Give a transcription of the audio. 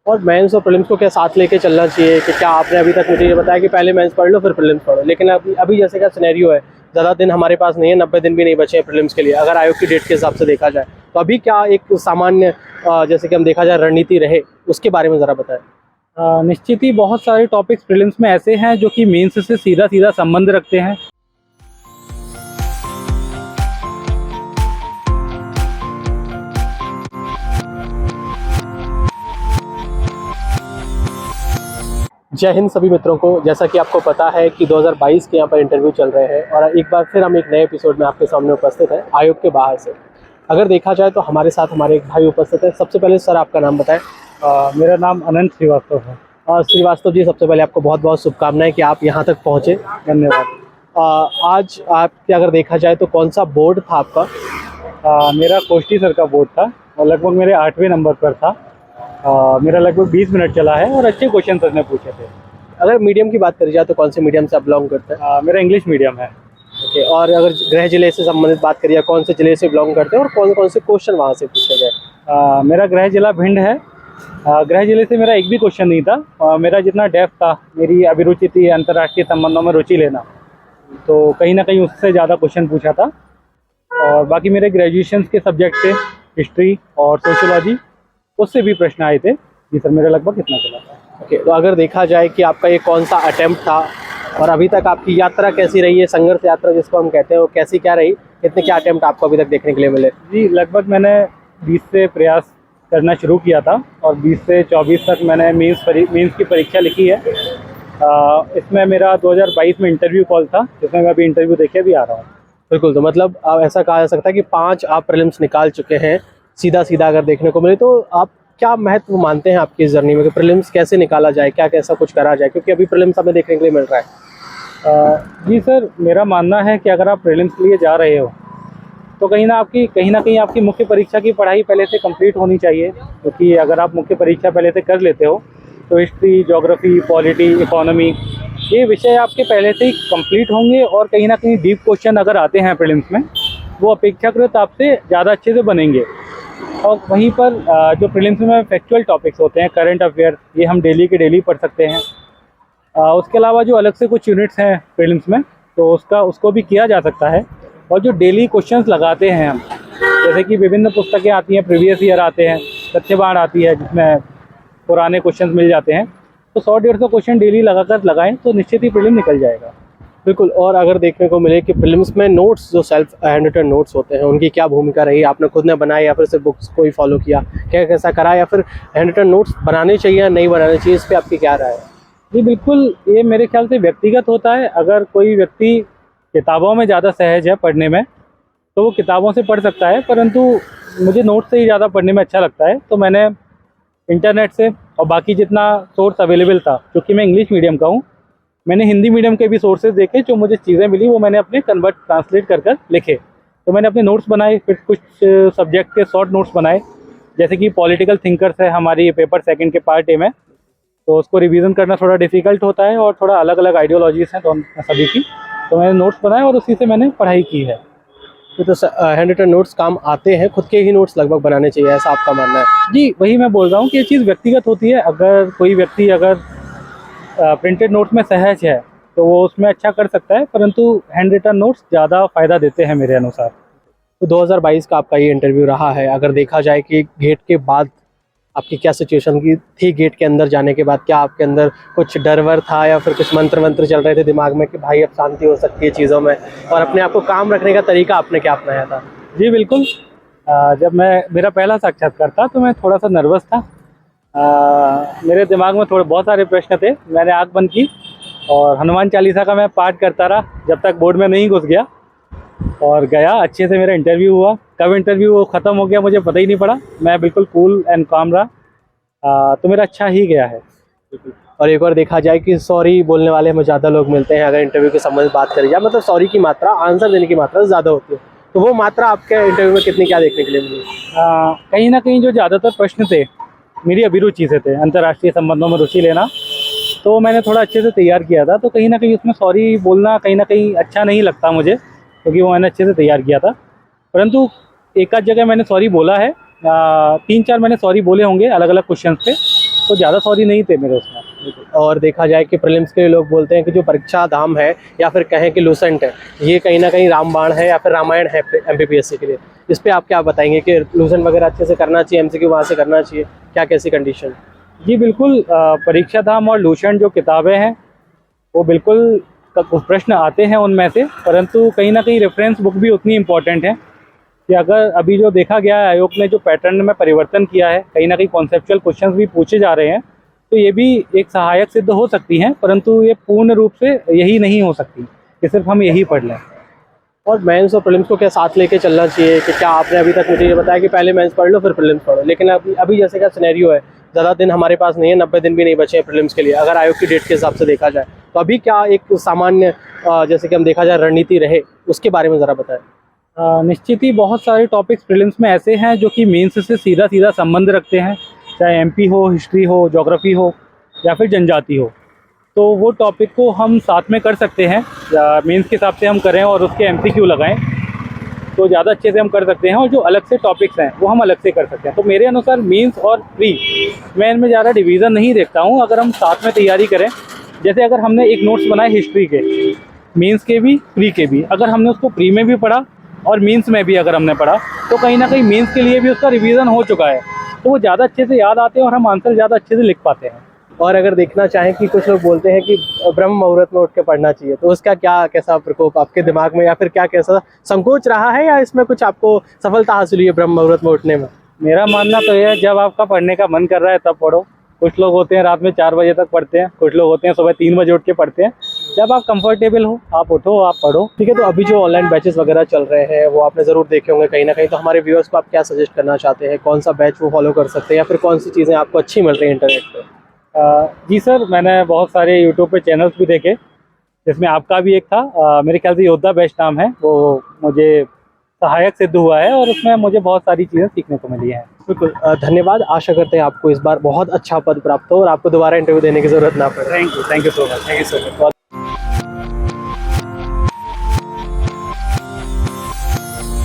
और मेंस और प्रीलिम्स को क्या साथ लेके चलना चाहिए कि क्या आपने अभी तक मुझे ये बताया कि पहले मेंस पढ़ लो फिर प्रीलिम्स पढ़ो, लेकिन अभी जैसे का सिनेरियो है, ज़्यादा दिन हमारे पास नहीं है, 90 दिन भी नहीं बचे हैं प्रीलिम्स के लिए अगर आयोग की डेट के हिसाब से देखा जाए, तो अभी क्या एक सामान्य जैसे कि हम देखा जाए रणनीति रहे, उसके बारे में ज़रा बताएं। निश्चित ही बहुत सारे टॉपिक्स प्रीलिम्स में ऐसे हैं जो कि मेंस से सीधा सीधा संबंध रखते हैं। जय हिंद सभी मित्रों को। जैसा कि आपको पता है कि 2022 के यहाँ पर इंटरव्यू चल रहे हैं और एक बार फिर हम एक नए एपिसोड में आपके सामने उपस्थित हैं आयोग के बाहर से। अगर देखा जाए तो हमारे साथ हमारे एक भाई उपस्थित हैं। सबसे पहले सर आपका नाम बताएं। मेरा नाम अनंत श्रीवास्तव है। और श्रीवास्तव जी, सबसे पहले आपको बहुत बहुत शुभकामनाएं कि आप यहाँ तक पहुँचे। धन्यवाद। आज आपके अगर देखा जाए तो कौन सा बोर्ड था आपका? मेरा कोष्टी सर का बोर्ड था और लगभग मेरे 8वें नंबर पर था। मेरा लगभग 20 मिनट चला है और अच्छे क्वेश्चन सर ने पूछे थे। अगर मीडियम की बात करी जाए तो कौन से मीडियम से आप बिलोंग करते हैं? मेरा इंग्लिश मीडियम है। ओके। और अगर गृह जिले से संबंधित बात करिए, कौन से जिले से बिलोंग करते हैं और कौन कौन से क्वेश्चन वहाँ से पूछे गए? मेरा गृह जिला भिंड है। गृह जिले से मेरा एक भी क्वेश्चन नहीं था। मेरा जितना डेप्थ था, मेरी अभिरुचि थी अंतर्राष्ट्रीय संबंधों में रुचि लेना, तो कहीं ना कहीं उससे ज़्यादा क्वेश्चन पूछा था। और बाकी मेरे ग्रेजुएशन के सब्जेक्ट थे हिस्ट्री और सोशियोलॉजी, उससे भी प्रश्न आए थे। जी सर, मेरा लगभग इतना चला था। ओके। तो अगर देखा जाए कि आपका ये कौन सा अटेम्प्ट था और अभी तक आपकी यात्रा कैसी रही है, संघर्ष यात्रा जिसको हम कहते हैं, वो कैसी क्या रही, कितने क्या अटेम्प्ट आपको अभी तक देखने के लिए मिले? जी, लगभग मैंने 20 से प्रयास करना शुरू किया था और 20 से 24 तक मैंने मीन्स की परीक्षा लिखी है। इसमें मेरा 2022 में इंटरव्यू कॉल था, जिसमें मैं अभी इंटरव्यू देके भी आ रहा हूँ। बिल्कुल। तो मतलब ऐसा कहा जा सकता है कि 5 आप प्रीलिम्स निकाल चुके हैं सीधा सीधा अगर देखने को मिले, तो आप क्या महत्व मानते हैं आपकी इस जर्नी में कि प्रीलिम्स कैसे निकाला जाए, क्या कैसा कुछ करा जाए, क्योंकि अभी प्रीलिम्स हमें देखने के लिए मिल रहा है? जी सर, मेरा मानना है कि अगर आप प्रीलिम्स के लिए जा रहे हो तो कहीं ना कहीं आपकी मुख्य परीक्षा की पढ़ाई पहले से कंप्लीट होनी चाहिए। क्योंकि अगर आप मुख्य परीक्षा पहले से कर लेते हो तो हिस्ट्री, ज्योग्राफी, पॉलिटी, इकोनॉमी, ये विषय आपके पहले से ही कंप्लीट होंगे और कहीं ना कहीं डीप क्वेश्चन अगर आते हैं प्रीलिम्स में, वो अपेक्षाकृत आपसे ज़्यादा अच्छे से बनेंगे। और वहीं पर जो प्रीलिम्स में फैक्चुअल टॉपिक्स होते हैं, करंट अफेयर, ये हम डेली के डेली पढ़ सकते हैं। उसके अलावा जो अलग से कुछ यूनिट्स हैं प्रीलिम्स में, तो उसको भी किया जा सकता है। और जो डेली क्वेश्चंस लगाते हैं हम, जैसे कि विभिन्न पुस्तकें आती हैं, प्रीवियस ईयर आते हैं, तथ्यबाण आती है जिसमें पुराने क्वेश्चंस मिल जाते हैं, तो 100-150 क्वेश्चन डेली लगाएं तो निश्चित ही प्रीलिम निकल जाएगा। बिल्कुल। और अगर देखने को मिले कि प्रीलिम्स में नोट्स, जो सेल्फ हैंड रिटन नोट्स होते हैं, उनकी क्या भूमिका रही? आपने खुद ने बनाए या फिर सिर्फ बुक्स को ही फॉलो किया, क्या कैसा करा, या फिर हैंड रिटन नोट्स बनाने चाहिए या नहीं बनाने चाहिए, इस पर आपकी क्या राय है? जी बिल्कुल, ये मेरे ख्याल से व्यक्तिगत होता है। अगर कोई व्यक्ति किताबों में ज़्यादा सहज है पढ़ने में, तो वो किताबों से पढ़ सकता है, परंतु मुझे नोट्स से ही ज़्यादा पढ़ने में अच्छा लगता है। तो मैंने इंटरनेट से और बाकी जितना सोर्स अवेलेबल था, क्योंकि मैं इंग्लिश मीडियम का हूँ, मैंने हिंदी मीडियम के भी सोर्सेज देखे, जो मुझे चीज़ें मिली वो मैंने अपने ट्रांसलेट कर लिखे। तो मैंने अपने नोट्स बनाए, फिर कुछ सब्जेक्ट के शॉर्ट नोट्स बनाए, जैसे कि पॉलिटिकल थिंकर्स है हमारी पेपर सेकंड के पार्ट ए में, तो उसको रिवीजन करना थोड़ा डिफ़िकल्ट होता है और थोड़ा अलग अलग आइडियोलॉजीज़ हैं तो सभी की, तो मैंने नोट्स बनाए और उसी से मैंने पढ़ाई की है। तो हैंड रिटन नोट्स काम आते हैं, खुद के ही नोट्स लगभग बनाने चाहिए, ऐसा आपका मानना है? जी, वही मैं बोल रहा हूँ कि ये चीज़ व्यक्तिगत होती है। अगर कोई व्यक्ति प्रिंटेड नोट्स में सहज है तो वो उसमें अच्छा कर सकता है, परंतु हैंड रिटन नोट्स ज़्यादा फ़ायदा देते हैं मेरे अनुसार। तो 2022 का आपका ये इंटरव्यू रहा है। अगर देखा जाए कि गेट के बाद आपकी क्या सिचुएशन की थी, गेट के अंदर जाने के बाद क्या आपके अंदर कुछ डर वर था या फिर कुछ मंत्र चल रहे थे दिमाग में कि भाई अब शांति हो सकती है चीज़ों में, और अपने आप को काम रखने का तरीका आपने क्या अपनाया था? जी बिल्कुल। जब मेरा पहला साक्षात्कार था तो मैं थोड़ा सा नर्वस था। मेरे दिमाग में बहुत सारे प्रश्न थे। मैंने आँख बंद की और हनुमान चालीसा का मैं पाठ करता रहा जब तक बोर्ड में नहीं घुस गया, और गया। अच्छे से मेरा इंटरव्यू हुआ। कब इंटरव्यू ख़त्म हो गया मुझे पता ही नहीं पड़ा। मैं बिल्कुल कूल एंड काम रहा। तो मेरा अच्छा ही गया है। और एक बार देखा जाए कि सॉरी बोलने वाले हमें ज़्यादा लोग मिलते हैं अगर इंटरव्यू के संबंध में बात करी जाए, मतलब सॉरी की मात्रा, आंसर देने की मात्रा ज़्यादा होती है, तो वो मात्रा आपके इंटरव्यू में कितनी क्या देखने के लिए मिली? कहीं ना कहीं जो ज़्यादातर प्रश्न थे मेरी अभिरुचि से थे, अंतर्राष्ट्रीय संबंधों में रुचि लेना, तो मैंने थोड़ा अच्छे से तैयार किया था। तो कहीं ना कहीं उसमें सॉरी बोलना कहीं ना कहीं अच्छा नहीं लगता मुझे, क्योंकि वो मैंने अच्छे से तैयार किया था। परंतु एक आध जगह मैंने सॉरी बोला है, 3-4 मैंने सॉरी बोले होंगे अलग अलग क्वेश्चन पे। तो ज़्यादा सॉरी नहीं थे मेरे उसमें। और देखा जाए कि प्रीलिम्स के लिए लोग बोलते हैं कि जो परीक्षा धाम है या फिर कहें कि लूसेंट है, ये कहीं ना कहीं रामबाण है या फिर रामायण है एमपीपीएससी के लिए। इस पे आप क्या बताएंगे कि लूसेंट वगैरह अच्छे से करना चाहिए, एमसीक्यू वहाँ से करना चाहिए, क्या कैसी कंडीशन? जी बिल्कुल, परीक्षा धाम और लूसेंट जो किताबें हैं वो बिल्कुल कुछ प्रश्न आते हैं उनमें से, परंतु कहीं ना कहीं रेफरेंस बुक भी उतनी इम्पोर्टेंट है कि अगर अभी जो देखा गया है आयोग ने जो पैटर्न में परिवर्तन किया है, कहीं ना कहीं कॉन्सेप्चुअल क्वेश्चंस भी पूछे जा रहे हैं, तो ये भी एक सहायक सिद्ध हो सकती हैं, परंतु ये पूर्ण रूप से यही नहीं हो सकती कि सिर्फ हम यही पढ़ लें। और मेंस और प्रीलिम्स को क्या साथ लेके चलना चाहिए कि क्या आपने अभी तक मुझे ये बताया कि पहले मेंस पढ़ लो फिर प्रीलिम्स पढ़ो, लेकिन अभी जैसे का सिनेरियो है, ज़्यादा दिन हमारे पास नहीं है, 90 दिन भी नहीं बचे हैं प्रीलिम्स के लिए, अगर आयोग की डेट के हिसाब से देखा जाए, तो अभी क्या एक सामान्य जैसे कि हम देखा जाए रणनीति रहे, उसके बारे में ज़रा बताएं। निश्चित ही बहुत सारे टॉपिक्स प्रीलिम्स में ऐसे हैं जो कि मेंस से सीधा सीधा संबंध रखते हैं, चाहे एमपी हो, हिस्ट्री हो, ज्योग्राफी हो या फिर जनजाति हो, तो वो टॉपिक को हम साथ में कर सकते हैं। मेंस के हिसाब से हम करें और उसके एमसीक्यू लगाएं तो ज़्यादा अच्छे से हम कर सकते हैं, और जो अलग से टॉपिक्स हैं वो हम अलग से कर सकते हैं। तो मेरे अनुसार मेंस और प्री, मैं इनमें ज़्यादा डिवीज़न नहीं देखता हूँ। अगर हम साथ में तैयारी करें, जैसे अगर हमने एक नोट्स बनाए हिस्ट्री के, मेंस के भी प्री के भी, अगर हमने उसको प्री में भी पढ़ा और मेंस में भी अगर हमने पढ़ा, तो कहीं ना कहीं मेंस के लिए भी उसका रिवीजन हो चुका है, तो वो ज़्यादा अच्छे से याद आते हैं और हम आंसर ज़्यादा अच्छे से लिख पाते हैं। और अगर देखना चाहें कि कुछ लोग बोलते हैं कि ब्रह्म मुहूर्त में उठ के पढ़ना चाहिए, तो उसका क्या कैसा प्रकोप आपके दिमाग में, या फिर क्या कैसा संकोच रहा है, या इसमें कुछ आपको सफलता हासिल हुई है ब्रह्म मुहूर्त में उठने में? मेरा मानना तो यह है, जब आपका पढ़ने का मन कर रहा है तब पढ़ो। कुछ लोग होते हैं रात में 4 बजे तक पढ़ते हैं, कुछ लोग होते हैं सुबह 3 बजे उठ के पढ़ते हैं। जब आप कंफर्टेबल हो आप उठो, आप पढ़ो। ठीक है, तो अभी जो ऑनलाइन बैचेस वगैरह चल रहे हैं वो आपने ज़रूर देखे होंगे कहीं ना कहीं, तो हमारे व्यूअर्स को आप क्या सजेस्ट करना चाहते हैं, कौन सा बैच वो फॉलो कर सकते हैं, या फिर कौन सी चीज़ें आपको अच्छी मिल रही हैं इंटरनेट पर? जी सर, मैंने बहुत सारे यूट्यूब पे चैनल्स भी देखे, जिसमें आपका भी एक था, मेरे ख्याल से योद्धा बेस्ट नाम है, वो मुझे सहायक सिद्ध हुआ है और उसमें मुझे बहुत सारी चीज़ें सीखने को मिली हैं। बिल्कुल, धन्यवाद। आशा करते हैं आपको इस बार बहुत अच्छा पद प्राप्त हो और आपको दोबारा इंटरव्यू देने की ज़रूरत ना पड़े। Thank you so much. Thank you so much.